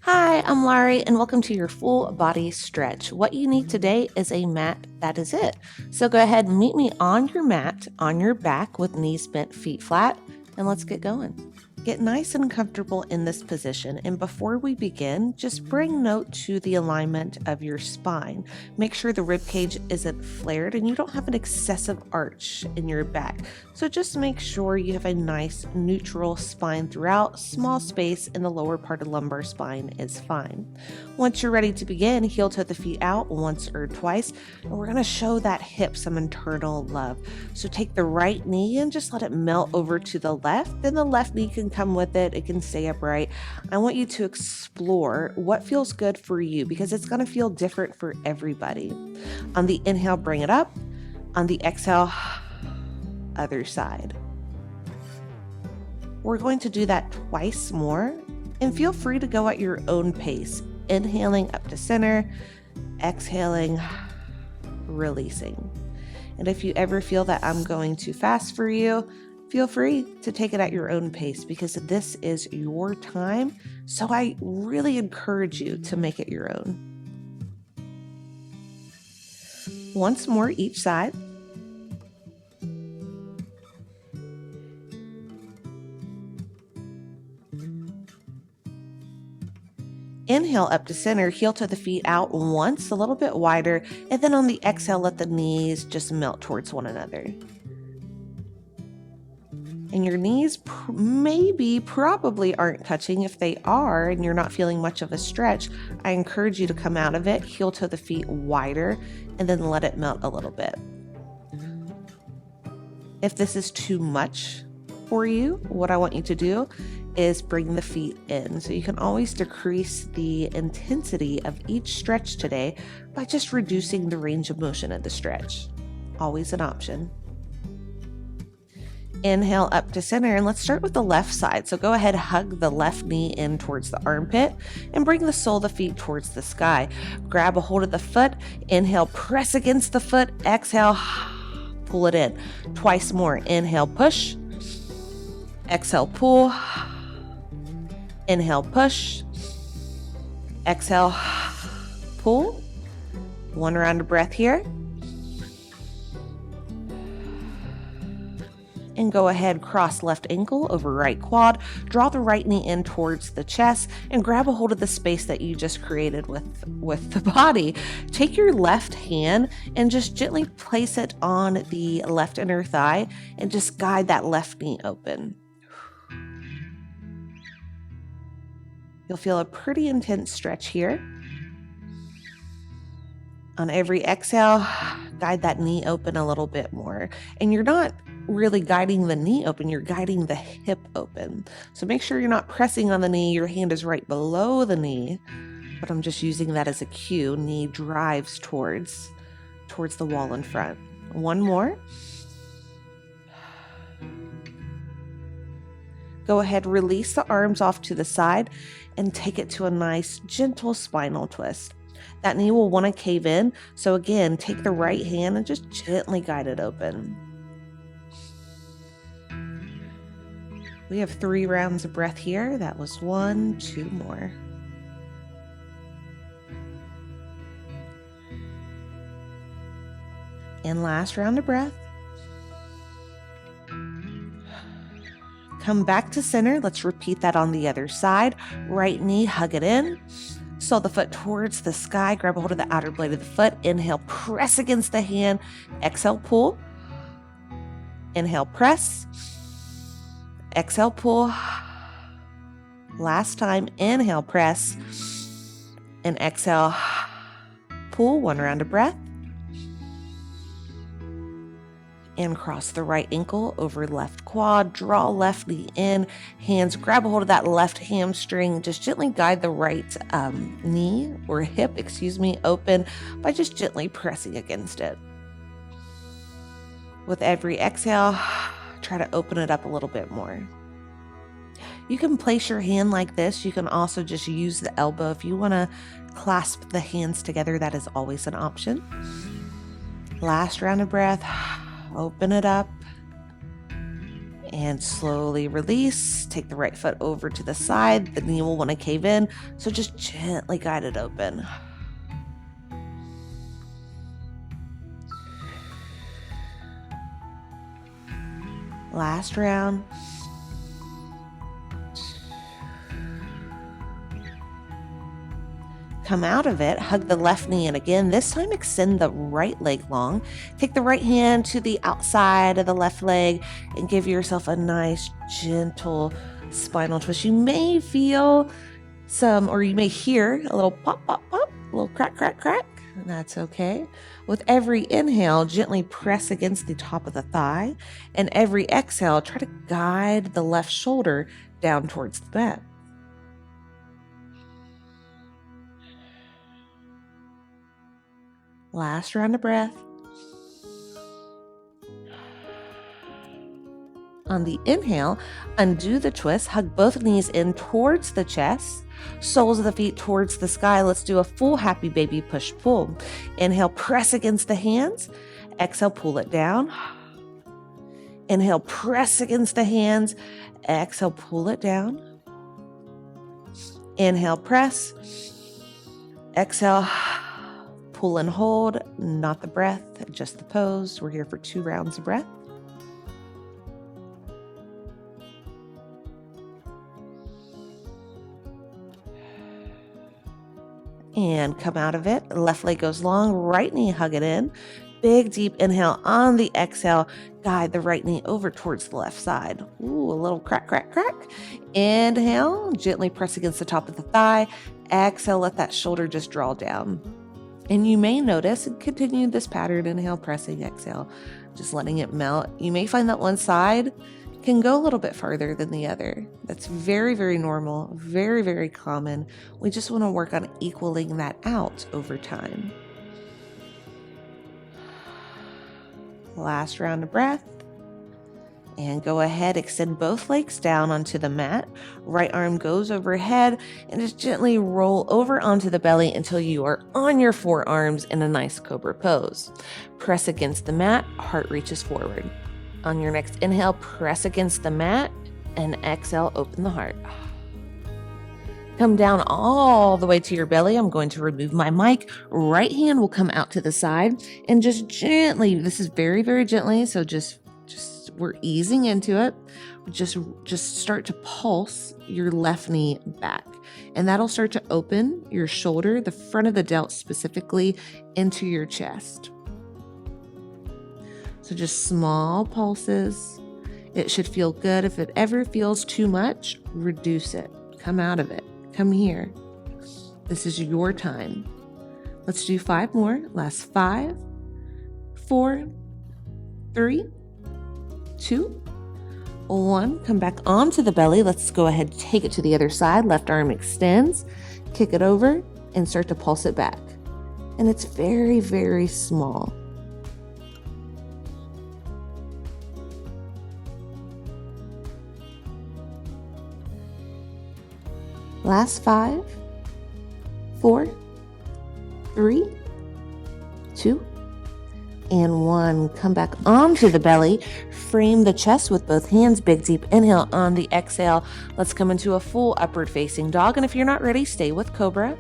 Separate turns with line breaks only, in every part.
Hi, I'm Larie, and welcome to your full body stretch. What you need today is a mat. That is it. So go ahead and meet me on your mat, on your back with knees bent, feet flat, and let's get going. Get nice and comfortable in this position, and before we begin, just bring note to the alignment of your spine. Make sure the rib cage isn't flared and you don't have an excessive arch in your back. So just make sure you have a nice neutral spine throughout. Small space in the lower part of lumbar spine is fine. Once you're ready to begin, heel toe the feet out once or twice, and we're going to show that hip some internal love. So take the right knee and just let it melt over to the left. Then the left knee can come with it. It can stay upright. I want you to explore what feels good for you because it's going to feel different for everybody. On the inhale, bring it up. On the exhale, other side. We're going to do that twice more, and feel free to go at your own pace. Inhaling up to center, exhaling, releasing. And if you ever feel that I'm going too fast for you, feel free to take it at your own pace because this is your time. So I really encourage you to make it your own. Once more each side. Inhale up to center, heel to the feet out once, a little bit wider, and then on the exhale, let the knees just melt towards one another. And your knees probably aren't touching. If they are and you're not feeling much of a stretch, I encourage you to come out of it, heel to the feet wider, and then let it melt a little bit. If this is too much for you, what I want you to do is bring the feet in. So you can always decrease the intensity of each stretch today by just reducing the range of motion of the stretch. Always an option. Inhale up to center, and let's start with the left side. So go ahead, hug the left knee in towards the armpit and bring the sole of the feet towards the sky. Grab a hold of the foot. Inhale, press against the foot. Exhale, pull it in. Twice more. Inhale, push. Exhale, pull. Inhale, push. Exhale, pull. One round of breath here. And go ahead, cross left ankle over right quad, draw the right knee in towards the chest, and grab a hold of the space that you just created with the body. Take your left hand and just gently place it on the left inner thigh and just guide that left knee open. You'll feel a pretty intense stretch here. On every exhale, guide that knee open a little bit more. And you're not really guiding the knee open, you're guiding the hip open. So make sure you're not pressing on the knee, your hand is right below the knee, but I'm just using that as a cue. Knee drives towards the wall in front. One more. Go ahead, release the arms off to the side and take it to a nice, gentle spinal twist. That knee will want to cave in. So again, take the right hand and just gently guide it open. We have 3 rounds of breath here. That was 1, 2 more. And last round of breath. Come back to center. Let's repeat that on the other side. Right knee, hug it in. Sole the foot towards the sky. Grab a hold of the outer blade of the foot. Inhale, press against the hand. Exhale, pull. Inhale, press. Exhale, pull. Last time, inhale, press. And exhale, pull. 1 round of breath. And cross the right ankle over left quad, draw left knee in, hands, grab a hold of that left hamstring, just gently guide the right knee or hip, open by just gently pressing against it. With every exhale, try to open it up a little bit more. You can place your hand like this. You can also just use the elbow. If you want to clasp the hands together, that is always an option. Last round of breath. Open it up And slowly release. Take the right foot over to the side. The knee will want to cave in, so just gently guide it open. Last round. Come out of it, hug the left knee, and again, this time extend the right leg long. Take the right hand to the outside of the left leg and give yourself a nice, gentle spinal twist. You may feel or you may hear a little pop, pop, pop, a little crack, crack, crack. And that's okay. With every inhale, gently press against the top of the thigh, and every exhale, try to guide the left shoulder down towards the mat. Last round of breath. On the inhale, undo the twist, hug both knees in towards the chest, soles of the feet towards the sky. Let's do a full happy baby push-pull. Inhale, press against the hands. Exhale, pull it down. Inhale, press against the hands. Exhale, pull it down. Inhale, press. Exhale, pull and hold, not the breath, just the pose. We're here for 2 rounds of breath. And come out of it. Left leg goes long, right knee hug it in. Big deep inhale. On the exhale, guide the right knee over towards the left side. Ooh, a little crack, crack, crack. Inhale, gently press against the top of the thigh. Exhale, let that shoulder just draw down. And you may notice and continue this pattern, inhale, pressing, exhale, just letting it melt. You may find that one side can go a little bit farther than the other. That's very, very normal, very, very common. We just want to work on equaling that out over time. Last round of breath. And go ahead, extend both legs down onto the mat. Right arm goes overhead and just gently roll over onto the belly until you are on your forearms in a nice cobra pose. Press against the mat, heart reaches forward. On your next inhale, press against the mat and exhale, open the heart. Come down all the way to your belly. I'm going to remove my mic. Right hand will come out to the side and just gently, this is very, very gently, so just we're easing into it. Just start to pulse your left knee back. And that'll start to open your shoulder, the front of the delt specifically, into your chest. So just small pulses. It should feel good. If it ever feels too much, reduce it. Come out of it. Come here. This is your time. Let's do 5 more. Last 5, 4, 3, 2, 1. Come back onto the belly. Let's go ahead and take it to the other side. Left arm extends, kick it over, and start to pulse it back. And it's very, very small. Last 5, 4, 3, 2, and 1. Come back onto the belly. Frame the chest with both hands. Big deep inhale. On the exhale, let's come into a full upward facing dog. And if you're not ready, stay with cobra.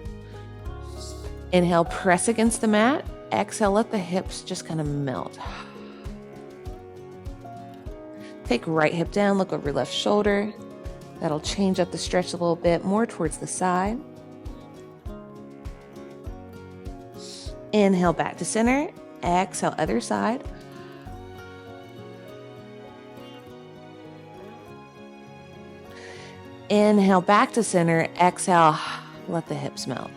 Inhale, press against the mat. Exhale, let the hips just kind of melt. Take right hip down, look over left shoulder. That'll change up the stretch a little bit more towards the side. Inhale back to center. Exhale, other side. Inhale back to center. Exhale, let the hips melt.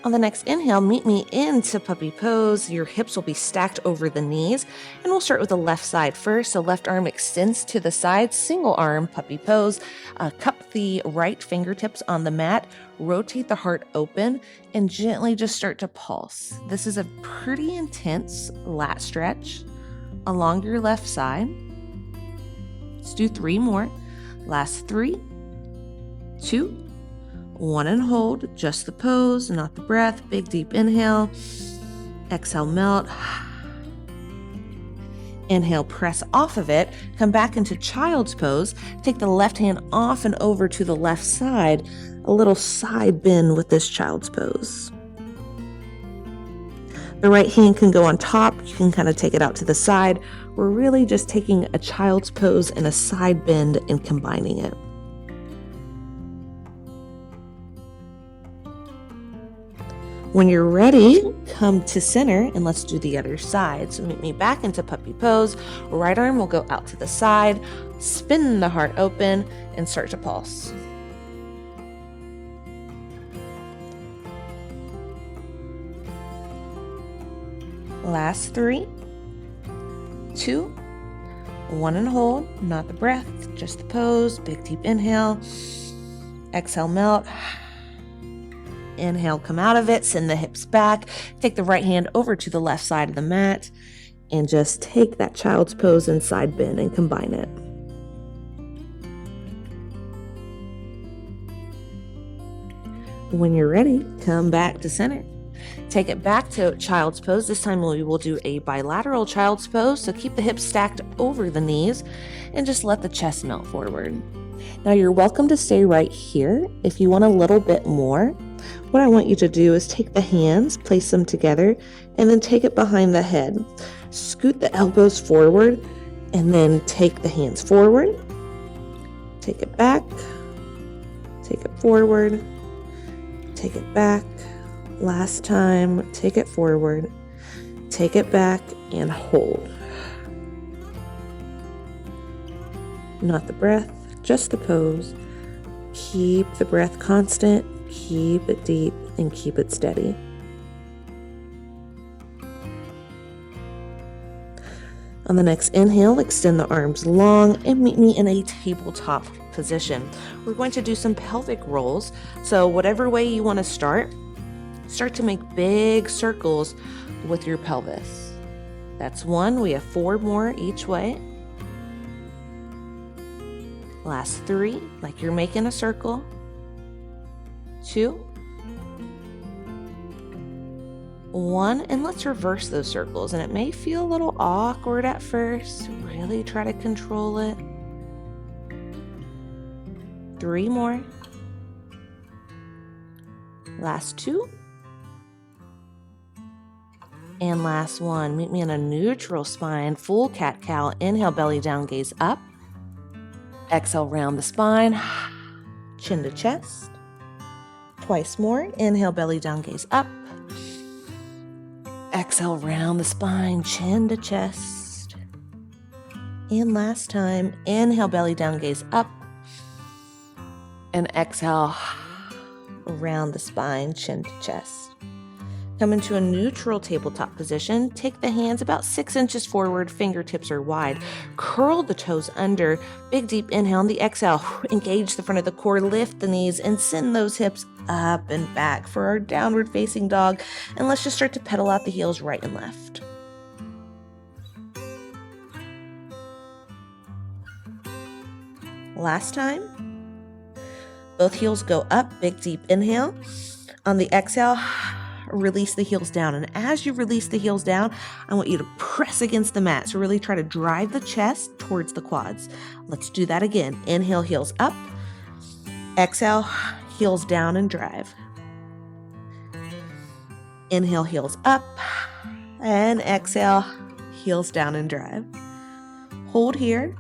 On the next inhale, meet me into puppy pose. Your hips will be stacked over the knees. And we'll start with the left side first. So left arm extends to the side, single arm puppy pose. Cup the right fingertips on the mat. Rotate the heart open and gently just start to pulse. This is a pretty intense lat stretch along your left side. Let's do 3 more. Last 3, 2, 1, and hold. Just the pose, not the breath. Big deep inhale. Exhale, melt. Inhale, press off of it, come back into child's pose, take the left hand off and over to the left side, a little side bend with this child's pose. The right hand can go on top, you can kind of take it out to the side. We're really just taking a child's pose and a side bend and combining it. When you're ready, come to center and let's do the other side. So meet me back into puppy pose. Right arm will go out to the side, spin the heart open, and start to pulse. Last 3, 2, 1, and hold. Not the breath, just the pose. Big deep inhale. Exhale, melt. Inhale, come out of it, send the hips back, take the right hand over to the left side of the mat, and just take that child's pose and side bend and combine it. When you're ready, come back to center. Take it back to child's pose. This time we will do a bilateral child's pose, so keep the hips stacked over the knees and just let the chest melt forward. Now you're welcome to stay right here. If you want a little bit more, what I want you to do is take the hands, place them together, and then take it behind the head. Scoot the elbows forward, and then take the hands forward. Take it back. Take it forward. Take it back. Last time, take it forward. Take it back and hold. Not the breath, just the pose. Keep the breath constant. Keep it deep and keep it steady. On the next inhale, extend the arms long and meet me in a tabletop position. We're going to do some pelvic rolls. So whatever way you want to start to make big circles with your pelvis. That's 1. We have 4 more each way. Last 3, like you're making a circle. 2, 1, and let's reverse those circles. And it may feel a little awkward at first. Really try to control it. 3 more. Last 2. And last 1. Meet me in a neutral spine, full cat-cow. Inhale, belly down, gaze up. Exhale, round the spine, chin to chest. Twice more. Inhale, belly down, gaze up. Exhale, round the spine, chin to chest. And last time, inhale, belly down, gaze up. And exhale, around the spine, chin to chest. Come into a neutral tabletop position. Take the hands about 6 inches forward, fingertips are wide. Curl the toes under. Big deep inhale. On the exhale, engage the front of the core, lift the knees, and send those hips up and back for our downward facing dog. And let's just start to pedal out the heels right and left. Last time. Both heels go up. Big deep inhale. On the exhale, release the heels down. And as you release the heels down, I want you to press against the mat. So really try to drive the chest towards the quads. Let's do that again. Inhale, heels up. Exhale, heels down and drive. Inhale, heels up. And exhale, heels down and drive. Hold here.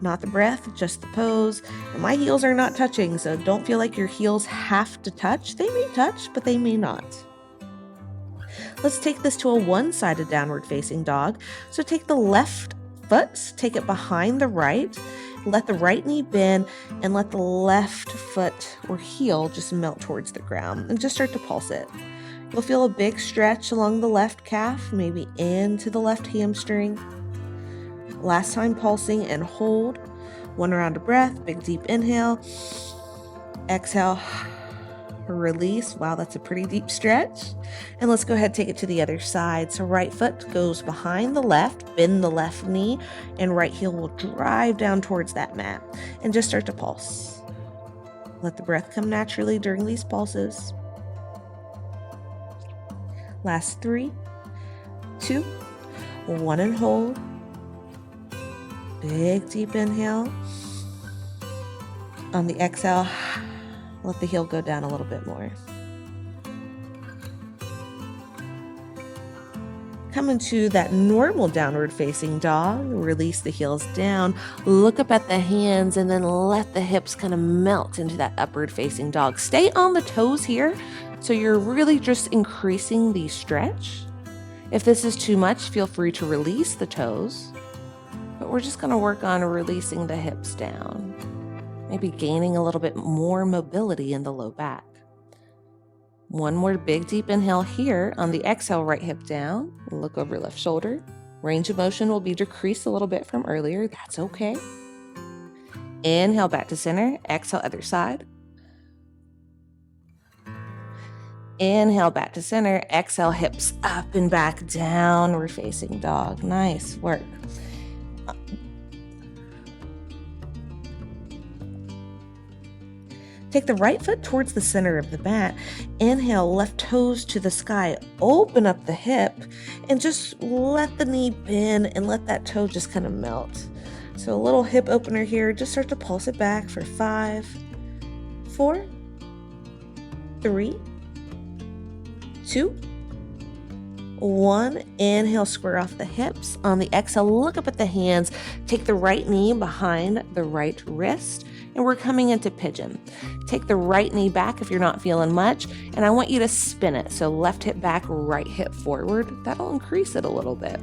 Not the breath, just the pose. And my heels are not touching, so don't feel like your heels have to touch. They may touch, but they may not. Let's take this to a one-sided downward facing dog. So take the left foot, take it behind the right, let the right knee bend, and let the left foot or heel just melt towards the ground and just start to pulse it. You'll feel a big stretch along the left calf, maybe into the left hamstring. Last time pulsing and hold. 1 round of breath, big deep inhale. Exhale, release. Wow, that's a pretty deep stretch. And let's go ahead and take it to the other side. So right foot goes behind the left, bend the left knee, and right heel will drive down towards that mat. And just start to pulse. Let the breath come naturally during these pulses. Last 3, 2, 1 and hold. Big deep inhale. On the exhale, let the heel go down a little bit more. Come into that normal downward facing dog. Release the heels down. Look up at the hands and then let the hips kind of melt into that upward facing dog. Stay on the toes here. So you're really just increasing the stretch. If this is too much, feel free to release the toes. But we're just going to work on releasing the hips down. Maybe gaining a little bit more mobility in the low back. One more big deep inhale here. On the exhale, right hip down. Look over left shoulder. Range of motion will be decreased a little bit from earlier. That's okay. Inhale back to center. Exhale other side. Inhale back to center. Exhale hips up and back, downward facing dog. Nice work. Take the right foot towards the center of the mat. Inhale, left toes to the sky. Open up the hip and just let the knee bend and let that toe just kind of melt. So a little hip opener here. Just start to pulse it back for 5, 4, 3, 2, 1. Inhale, square off the hips. On the exhale, look up at the hands. Take the right knee behind the right wrist. And we're coming into pigeon. Take the right knee back if you're not feeling much, and I want you to spin it. So left hip back, right hip forward. That'll increase it a little bit.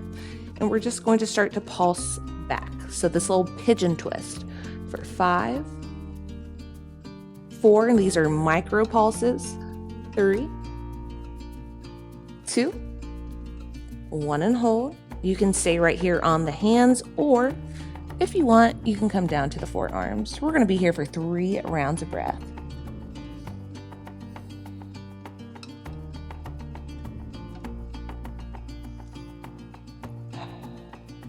And we're just going to start to pulse back. So this little pigeon twist for 5, 4, and these are micro pulses. 3, 2, 1, and hold. You can stay right here on the hands, or if you want, you can come down to the forearms. We're going to be here for 3 rounds of breath.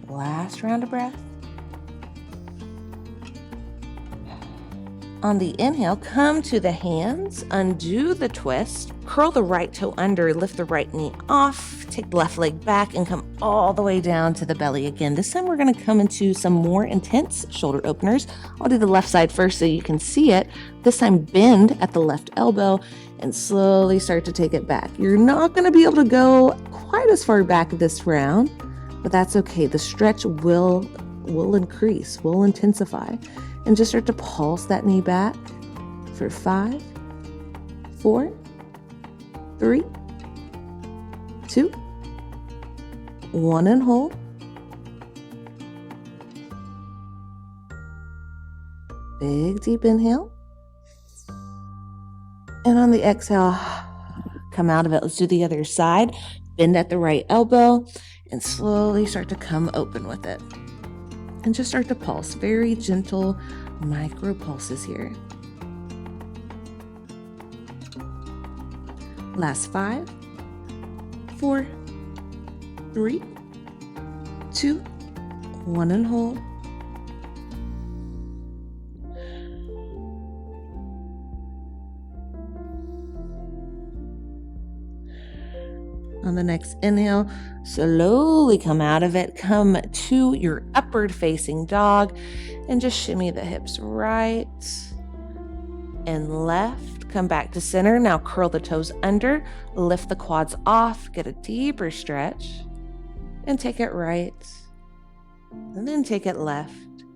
Last round of breath. On the inhale, come to the hands, undo the twist, curl the right toe under, lift the right knee off, take the left leg back and come all the way down to the belly again. This time we're going to come into some more intense shoulder openers. I'll do the left side first so you can see it. This time bend at the left elbow and slowly start to take it back. You're not going to be able to go quite as far back this round, but that's okay. The stretch will increase, will intensify. And just start to pulse that knee back for 5, 4, 3, 2, 1, and hold. Big deep inhale. And on the exhale, come out of it. Let's do the other side. Bend at the right elbow and slowly start to come open with it. And just start to pulse. Very gentle micro pulses here. Last 5, 4, 3, 2, 1, and hold. On the next inhale, slowly come out of it. Come to your upward facing dog and just shimmy the hips right and left. Come back to center. Now curl the toes under, lift the quads off, get a deeper stretch, and take it right. And then take it left.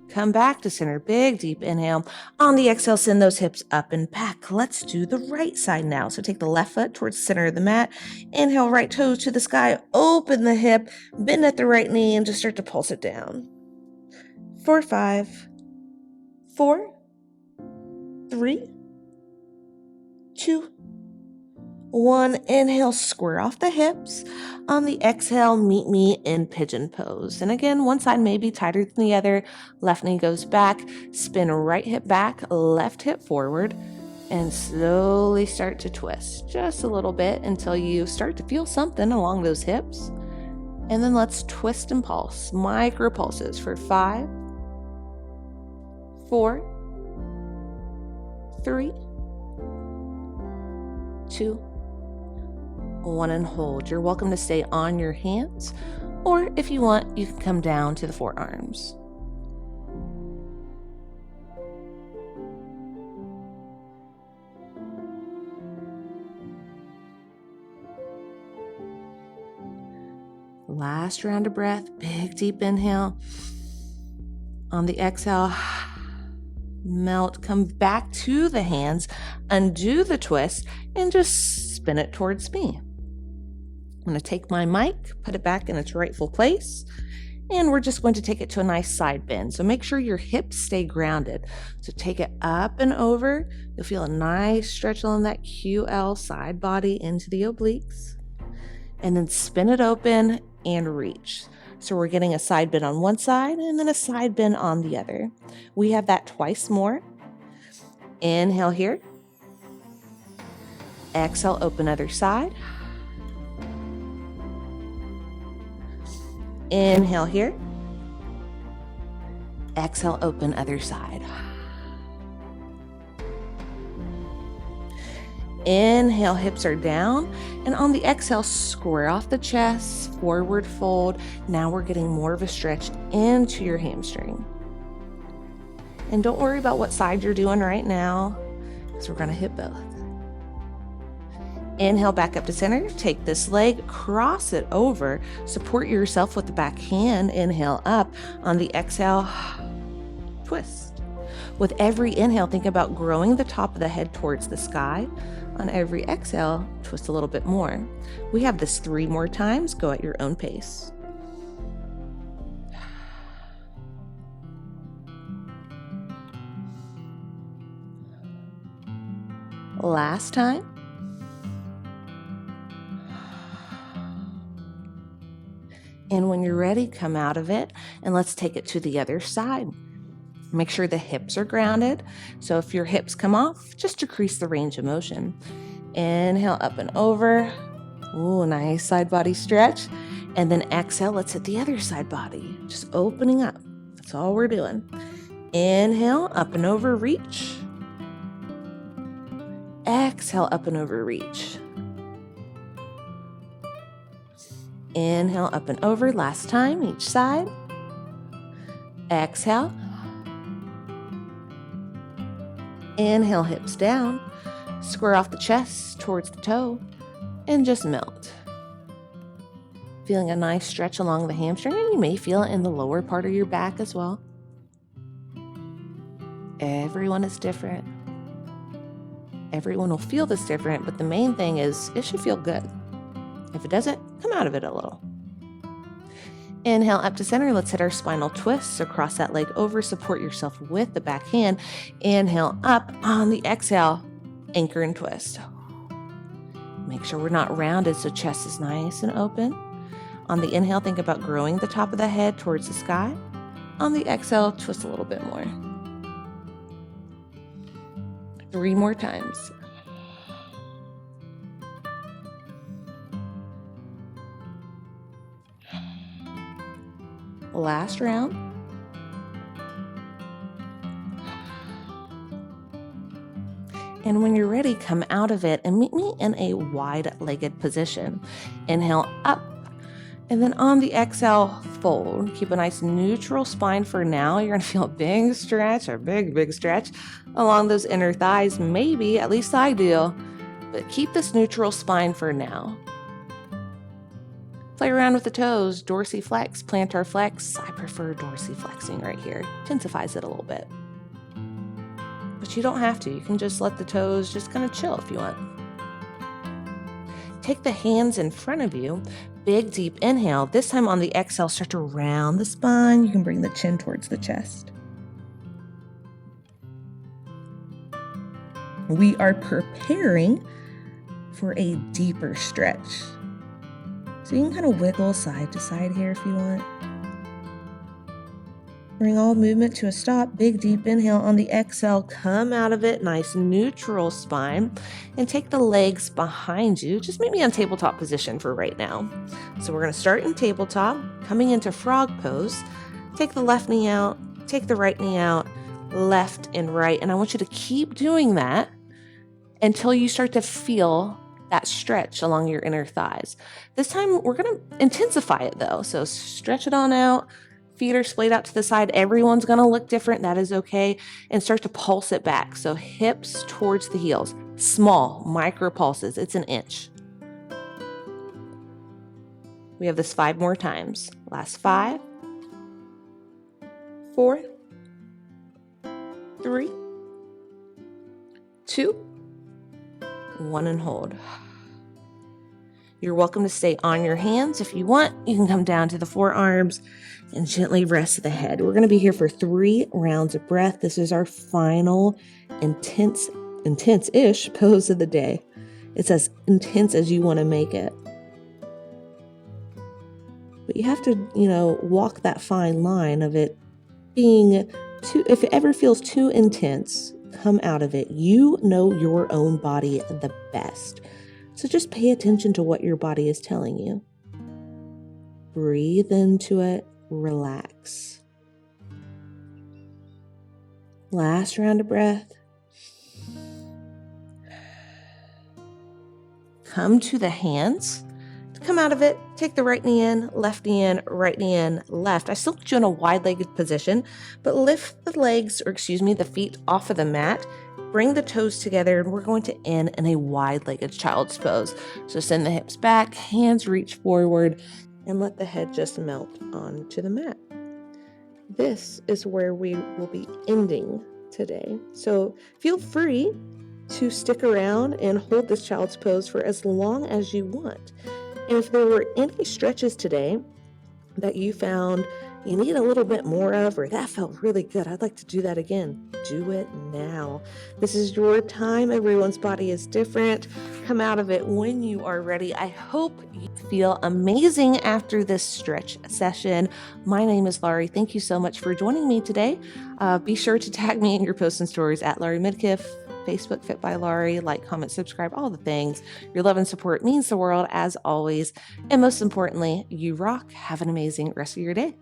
Come back to center. Big deep inhale. On the exhale, send those hips up and back. Let's do the right side now. So take the left foot towards the center of the mat. Inhale, right toes to the sky. Open the hip. Bend at the right knee and just start to pulse it down. For 5, 4, 3, 2, 1. Inhale, square off the hips. On the exhale, meet me in pigeon pose. And again, one side may be tighter than the other. Left knee goes back, spin right hip back, left hip forward, and slowly start to twist just a little bit until you start to feel something along those hips. And then let's twist and pulse. Micro pulses for 5, 4, 3, 2, 1, and hold. You're welcome to stay on your hands, or if you want, you can come down to the forearms. Last round of breath, big deep inhale. On the exhale, melt, come back to the hands, undo the twist, and just spin it towards me. I'm going to take my mic, put it back in its rightful place, and we're just going to take it to a nice side bend. So make sure your hips stay grounded. So take it up and over. You'll feel a nice stretch along that QL side body into the obliques. And then spin it open and reach. So we're getting a side bend on one side and then a side bend on the other. We have that twice more. Inhale here. Exhale, open other side. Inhale here. Exhale, open other side. Inhale, hips are down. And on the exhale, square off the chest, forward fold. Now we're getting more of a stretch into your hamstring. And don't worry about what side you're doing right now, because we're going to hit both. Inhale, back up to center. Take this leg, cross it over. Support yourself with the back hand. Inhale up. On the exhale, twist. With every inhale, think about growing the top of the head towards the sky. On every exhale, twist a little bit more. We have this 3 more times. Go at your own pace. Last time. And when you're ready, come out of it and let's take it to the other side. Make sure the hips are grounded. So if your hips come off, just decrease the range of motion. Inhale, up and over. Ooh, nice side body stretch. And then exhale, let's hit the other side body. Just opening up. That's all we're doing. Inhale, up and over, reach. Exhale, up and over, reach. Inhale, up and over, last time, each side. Exhale. Inhale, hips down. Square off the chest towards the toe and just melt. Feeling a nice stretch along the hamstring, and you may feel it in the lower part of your back as well. Everyone is different. Everyone will feel this different, but the main thing is it should feel good. If it doesn't, come out of it a little. Inhale up to center. Let's hit our spinal twist. So cross that leg over, support yourself with the back hand. Inhale up. On the exhale, anchor and twist. Make sure we're not rounded so chest is nice and open. On the inhale, think about growing the top of the head towards the sky. On the exhale, twist a little bit more. 3 more times. Last round. And when you're ready, come out of it and meet me in a wide-legged position. Inhale up, and then on the exhale, fold. Keep a nice neutral spine for now. You're gonna feel a big stretch, or big stretch along those inner thighs. Maybe, at least I do, but keep this neutral spine for now. Play around with the toes, dorsiflex, plantar flex. I prefer dorsiflexing right here. Intensifies it a little bit. But you don't have to. You can just let the toes just kind of chill if you want. Take the hands in front of you. Big, deep inhale. This time on the exhale, start to round the spine. You can bring the chin towards the chest. We are preparing for a deeper stretch. So you can kind of wiggle side to side here if you want. Bring all movement to a stop. Big deep inhale. On the exhale, come out of it. Nice neutral spine. And take the legs behind you. Just meet me on tabletop position for right now. So we're going to start in tabletop, coming into frog pose. Take the left knee out. Take the right knee out. Left and right. And I want you to keep doing that until you start to feel that stretch along your inner thighs. This time we're going to intensify it though. So stretch it on out. Feet are splayed out to the side. Everyone's going to look different. That is okay. And start to pulse it back. So hips towards the heels. Small, micro pulses. It's an inch. We have this 5 more times. Last 5, 4, 3, 2, 1, and hold. You're welcome to stay on your hands. If you want, you can come down to the forearms and gently rest the head. We're going to be here for 3 rounds of breath. This is our final intense-ish pose of the day. It's as intense as you want to make it. But you have to, walk that fine line of it being too, if it ever feels too intense, come out of it. You know your own body the best. So just pay attention to what your body is telling you. Breathe into it, relax. Last round of breath. Come to the hands. Come out of it, take the right knee in, left knee in, right knee in, left. I still put you in a wide-legged position, but lift the the feet off of the mat, bring the toes together, and we're going to end in a wide-legged child's pose. So send the hips back, hands reach forward, and let the head just melt onto the mat. This is where we will be ending today. So feel free to stick around and hold this child's pose for as long as you want. And if there were any stretches today that you found you need a little bit more of, or that felt really good, I'd like to do that again, do it now. This is your time. Everyone's body is different. Come out of it when you are ready. I hope you feel amazing after this stretch session. My name is Larie. Thank you so much for joining me today. Be sure to tag me in your posts and stories at Larie Midkiff, Facebook Fit by Larie, like, comment, subscribe, all the things. Your love and support means the world as always. And most importantly, you rock. Have an amazing rest of your day.